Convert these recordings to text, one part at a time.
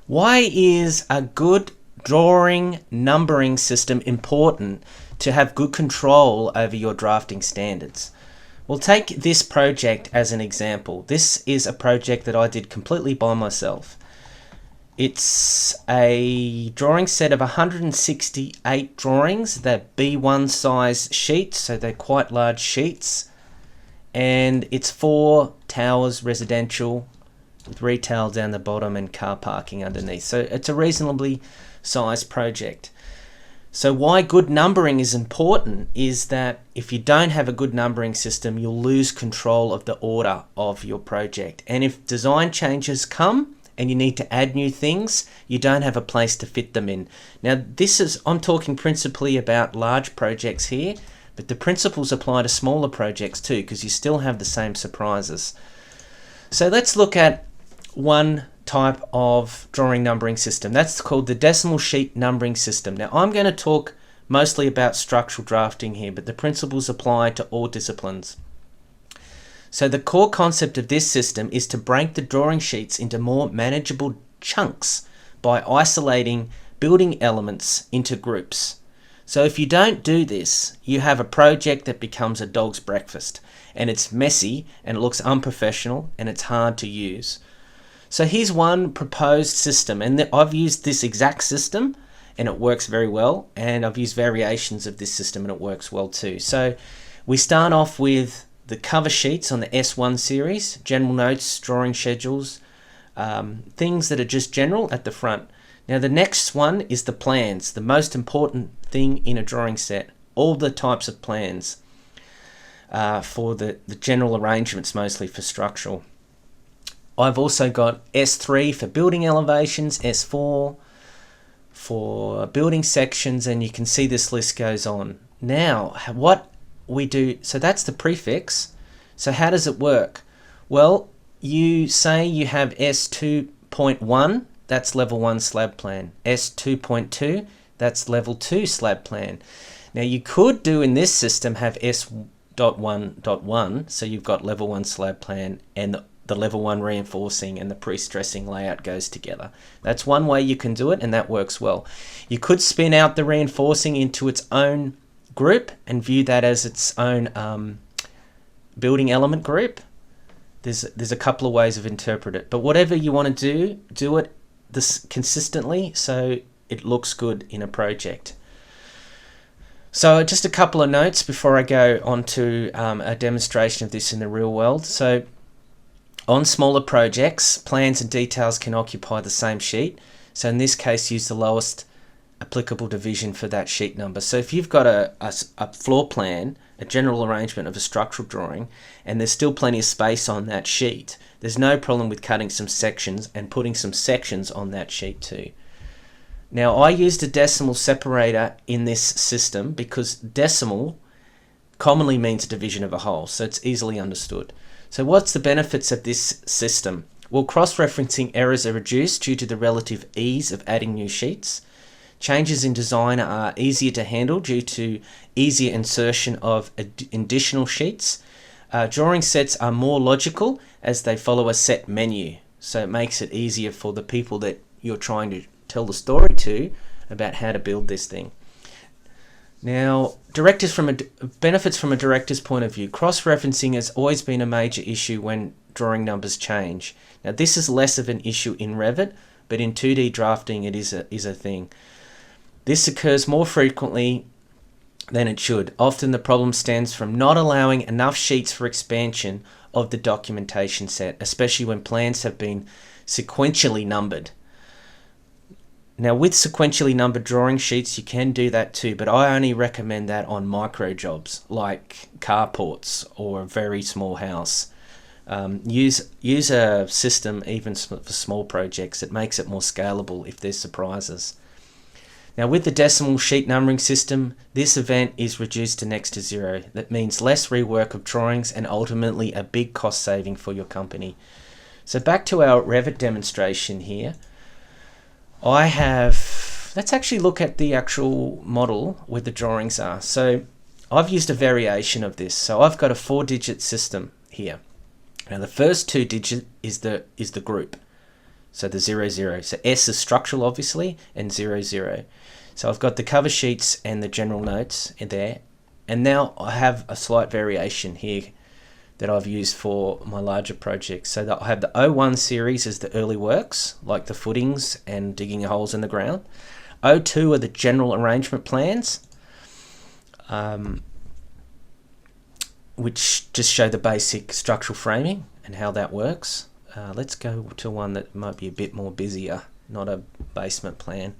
Why is a good drawing numbering system important to have good control over your drafting standards? We'll take this project as an example. This is a project that I did completely by myself. It's a drawing set of 168 drawings. They're B1 size sheets, so they're quite large sheets. And it's 4 towers residential with retail down the bottom and car parking underneath. So it's a reasonably sized project. So why good numbering is important is that if you don't have a good numbering system, you'll lose control of the order of your project. And if design changes come and you need to add new things, you don't have a place to fit them in. Now I'm talking principally about large projects here, but the principles apply to smaller projects too, because you still have the same surprises. So let's look at one type of drawing numbering system. That's called the decimal sheet numbering system. Now I'm going to talk mostly about structural drafting here, but the principles apply to all disciplines. So the core concept of this system is to break the drawing sheets into more manageable chunks by isolating building elements into groups. So if you don't do this, you have a project that becomes a dog's breakfast, and it's messy and it looks unprofessional and it's hard to use. So here's one proposed system, and I've used this exact system and it works very well, and I've used variations of this system and it works well too. So we start off with the cover sheets on the S1 series, general notes, drawing schedules, things that are just general at the front. Now the next one is the plans, the most important thing in a drawing set. All the types of plans for the general arrangements, mostly for structural. I've also got S3 for building elevations, S4 for building sections, and you can see this list goes on. Now what we do, so that's the prefix. So how does it work? Well, you say you have S2.1, that's level 1 slab plan. S2.2, that's level 2 slab plan. Now you could do in this system have S.1.1, so you've got level 1 slab plan and the level 1 reinforcing and the pre-stressing layout goes together. That's one way you can do it, and that works well. You could spin out the reinforcing into its own group and view that as its own building element group. There's a couple of ways of interpret it, but whatever you want to do it this consistently so it looks good in a project. So just a couple of notes before I go on to a demonstration of this in the real world. So on smaller projects, plans and details can occupy the same sheet. So in this case, use the lowest applicable division for that sheet number. So if you've got a floor plan, a general arrangement of a structural drawing, and there's still plenty of space on that sheet, there's no problem with cutting some sections and putting some sections on that sheet too. Now I used a decimal separator in this system because decimal commonly means division of a whole, so it's easily understood. So what's the benefits of this system? Well, cross-referencing errors are reduced due to the relative ease of adding new sheets. Changes in design are easier to handle due to easier insertion of additional sheets. Drawing sets are more logical as they follow a set menu, so it makes it easier for the people that you're trying to tell the story to about how to build this thing. Now, benefits from a director's point of view. Cross-referencing has always been a major issue when drawing numbers change. Now, this is less of an issue in Revit, but in 2D drafting it is a thing. This occurs more frequently than it should. Often the problem stems from not allowing enough sheets for expansion of the documentation set, especially when plans have been sequentially numbered. Now with sequentially numbered drawing sheets you can do that too, but I only recommend that on micro jobs like carports or a very small house. Use a system even for small projects. It makes it more scalable if there's surprises. Now with the decimal sheet numbering system, this event is reduced to next to zero. That means less rework of drawings and ultimately a big cost saving for your company. So back to our Revit demonstration here. Let's actually look at the actual model where the drawings are. So I've used a variation of this. So I've got a 4-digit system here. Now the first 2 digit is the group. So the 0, 0. So S is structural, obviously, and 0, 0. So I've got the cover sheets and the general notes in there. And now I have a slight variation here that I've used for my larger projects. So that I have the O1 series as the early works, like the footings and digging holes in the ground. O2 are the general arrangement plans, which just show the basic structural framing and how that works. Let's go to one that might be a bit more busier, not a basement plan.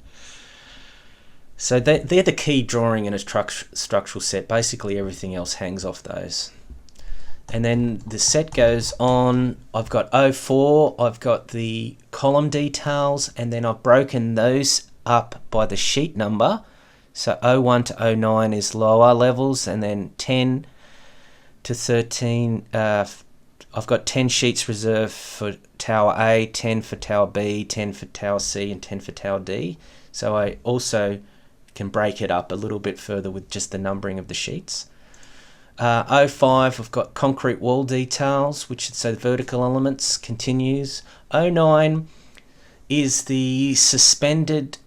So they're the key drawing in a structural set. Basically everything else hangs off those. And then the set goes on. I've got O4, I've got the column details, and then I've broken those up by the sheet number. So O1 to O9 is lower levels, and then 10 to 13, I've got 10 sheets reserved for Tower A, 10 for Tower B, 10 for Tower C, and 10 for Tower D. So I also can break it up a little bit further with just the numbering of the sheets. O5, I've got concrete wall details, which so the vertical elements continues. O9 is the suspended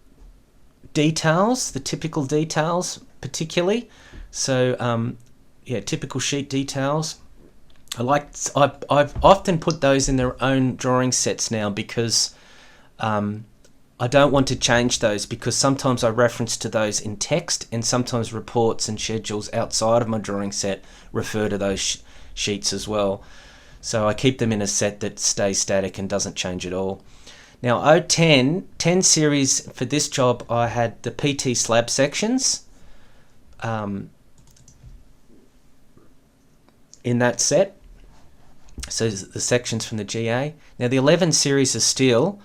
details, the typical details particularly. So yeah, typical sheet details. I've often put those in their own drawing sets now because I don't want to change those, because sometimes I reference to those in text, and sometimes reports and schedules outside of my drawing set refer to those sheets as well. So I keep them in a set that stays static and doesn't change at all. Now O10, 10 series for this job, I had the PT slab sections in that set. So the sections from the GA. Now the 11 series is steel,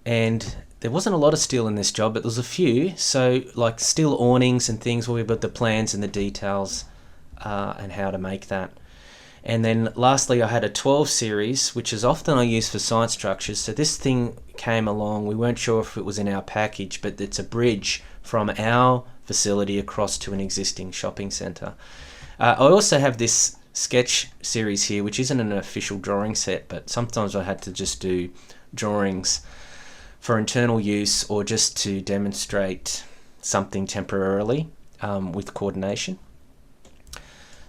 and there wasn't a lot of steel in this job, but there was a few. So like steel awnings and things where we put the plans and the details and how to make that. And then lastly, I had a 12 series, which is often I use for science structures. So this thing came along, we weren't sure if it was in our package, but it's a bridge from our facility across to an existing shopping centre. I also have this sketch series here, which isn't an official drawing set, but sometimes I had to just do drawings for internal use or just to demonstrate something temporarily with coordination.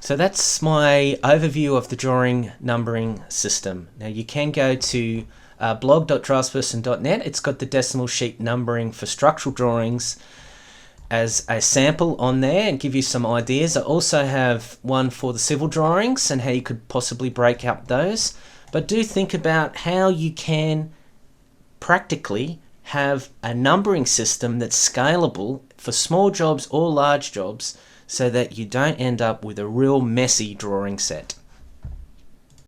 So that's my overview of the drawing numbering system. Now you can go to blog.draftsperson.net. It's got the decimal sheet numbering for structural drawings as a sample on there and give you some ideas. I also have one for the civil drawings and how you could possibly break up those. But do think about how you can practically have a numbering system that's scalable for small jobs or large jobs, so that you don't end up with a real messy drawing set.